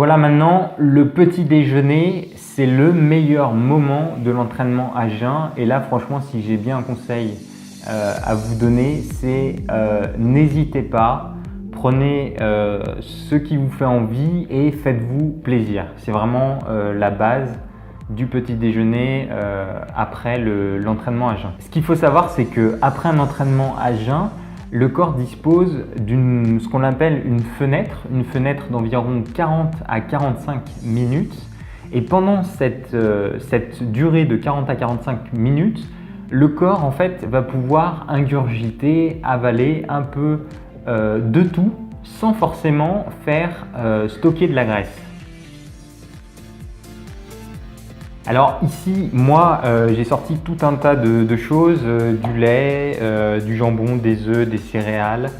Voilà, maintenant le petit déjeuner, c'est le meilleur moment de l'entraînement à jeun. Et là franchement, si j'ai bien un conseil à vous donner, c'est n'hésitez pas, prenez ce qui vous fait envie et faites-vous plaisir. C'est vraiment la base du petit déjeuner après l'entraînement à jeun. Ce qu'il faut savoir, c'est qu'après un entraînement à jeun, le corps dispose ce qu'on appelle une fenêtre d'environ 40 à 45 minutes. Et pendant cette durée de 40 à 45 minutes, le corps en fait va pouvoir ingurgiter, avaler un peu de tout sans forcément faire stocker de la graisse. Alors ici, moi, j'ai sorti tout un tas de choses, du lait, du jambon, des œufs, des céréales,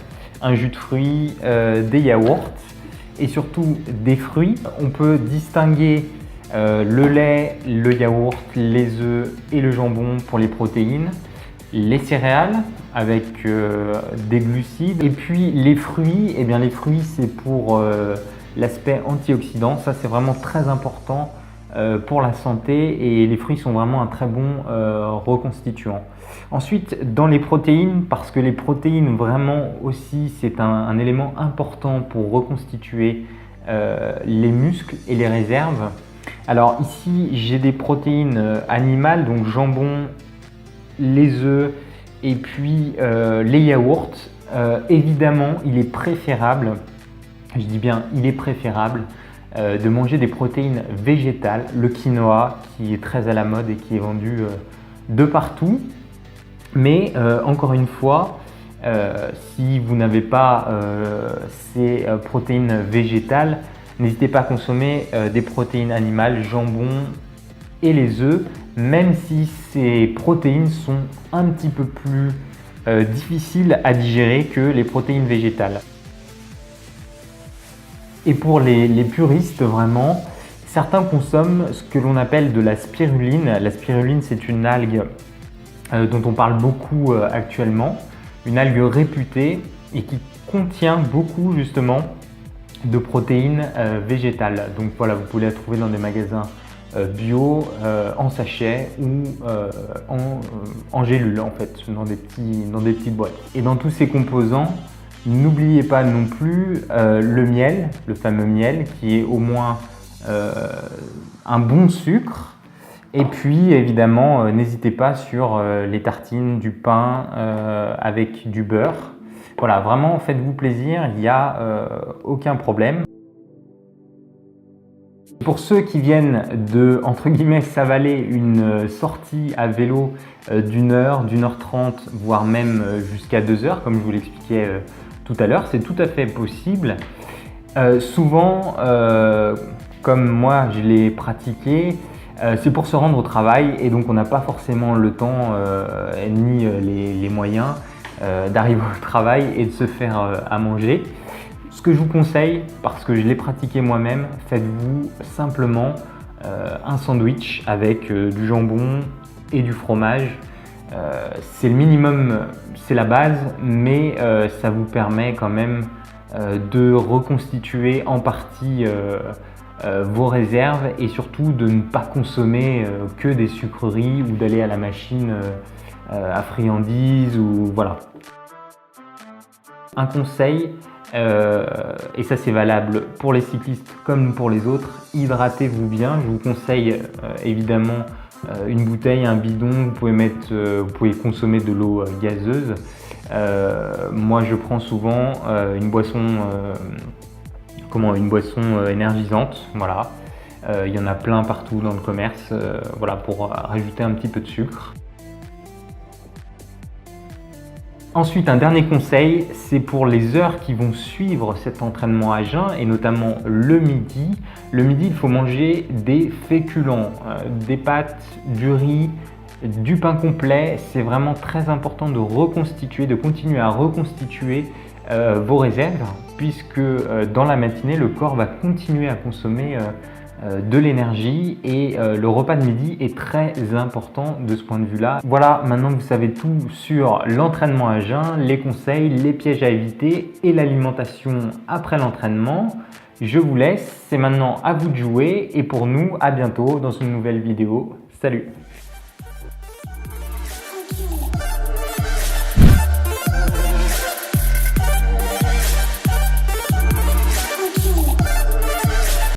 un jus de fruits, des yaourts et surtout des fruits. On peut distinguer le lait, le yaourt, les œufs et le jambon pour les protéines, les céréales avec des glucides et puis les fruits, eh bien les fruits c'est pour l'aspect antioxydant, ça c'est vraiment très important pour la santé et les fruits sont vraiment un très bon reconstituant. Ensuite, dans les protéines, parce que les protéines vraiment aussi c'est un élément important pour reconstituer les muscles et les réserves. Alors ici j'ai des protéines animales, donc jambon, les œufs et puis les yaourts. Évidemment il est préférable, je dis bien il est préférable de manger des protéines végétales, le quinoa qui est très à la mode et qui est vendu de partout. Mais encore une fois, si vous n'avez pas ces protéines végétales, n'hésitez pas à consommer des protéines animales, jambon et les œufs, même si ces protéines sont un petit peu plus difficiles à digérer que les protéines végétales. Et pour les puristes, vraiment, certains consomment ce que l'on appelle de la spiruline. La spiruline, c'est une algue dont on parle beaucoup actuellement, une algue réputée et qui contient beaucoup justement de protéines végétales. Donc voilà, vous pouvez la trouver dans des magasins bio, en sachet ou en gélule en fait, dans des petites boîtes. Et dans tous ces composants, n'oubliez pas non plus le miel, le fameux miel qui est au moins un bon sucre. Et puis évidemment, n'hésitez pas sur les tartines, du pain avec du beurre. Voilà, vraiment faites-vous plaisir, il n'y a aucun problème. Pour ceux qui viennent de, entre guillemets, s'avaler une sortie à vélo d'une heure 30, voire même jusqu'à 2 heures, comme je vous l'expliquais tout à l'heure, c'est tout à fait possible. Souvent, comme moi je l'ai pratiqué, c'est pour se rendre au travail et donc on n'a pas forcément le temps ni les moyens d'arriver au travail et de se faire à manger. Ce que je vous conseille, parce que je l'ai pratiqué moi-même, faites-vous simplement un sandwich avec du jambon et du fromage. C'est le minimum, c'est la base, mais ça vous permet quand même de reconstituer en partie vos réserves et surtout de ne pas consommer que des sucreries ou d'aller à la machine à friandises ou voilà. Un conseil, et ça c'est valable pour les cyclistes comme pour les autres, hydratez-vous bien. Je vous conseille évidemment une bouteille, un bidon, vous pouvez consommer de l'eau gazeuse. Moi je prends souvent une boisson énergisante, voilà. Il y en a plein partout dans le commerce, voilà, pour rajouter un petit peu de sucre. Ensuite, un dernier conseil, c'est pour les heures qui vont suivre cet entraînement à jeun et notamment le midi. Le midi, il faut manger des féculents, des pâtes, du riz, du pain complet. C'est vraiment très important de reconstituer, de continuer à reconstituer vos réserves puisque dans la matinée, le corps va continuer à consommer de l'énergie et le repas de midi est très important de ce point de vue-là. Voilà, maintenant vous savez tout sur l'entraînement à jeun, les conseils, les pièges à éviter et l'alimentation après l'entraînement. Je vous laisse, c'est maintenant à vous de jouer et pour nous, à bientôt dans une nouvelle vidéo. Salut!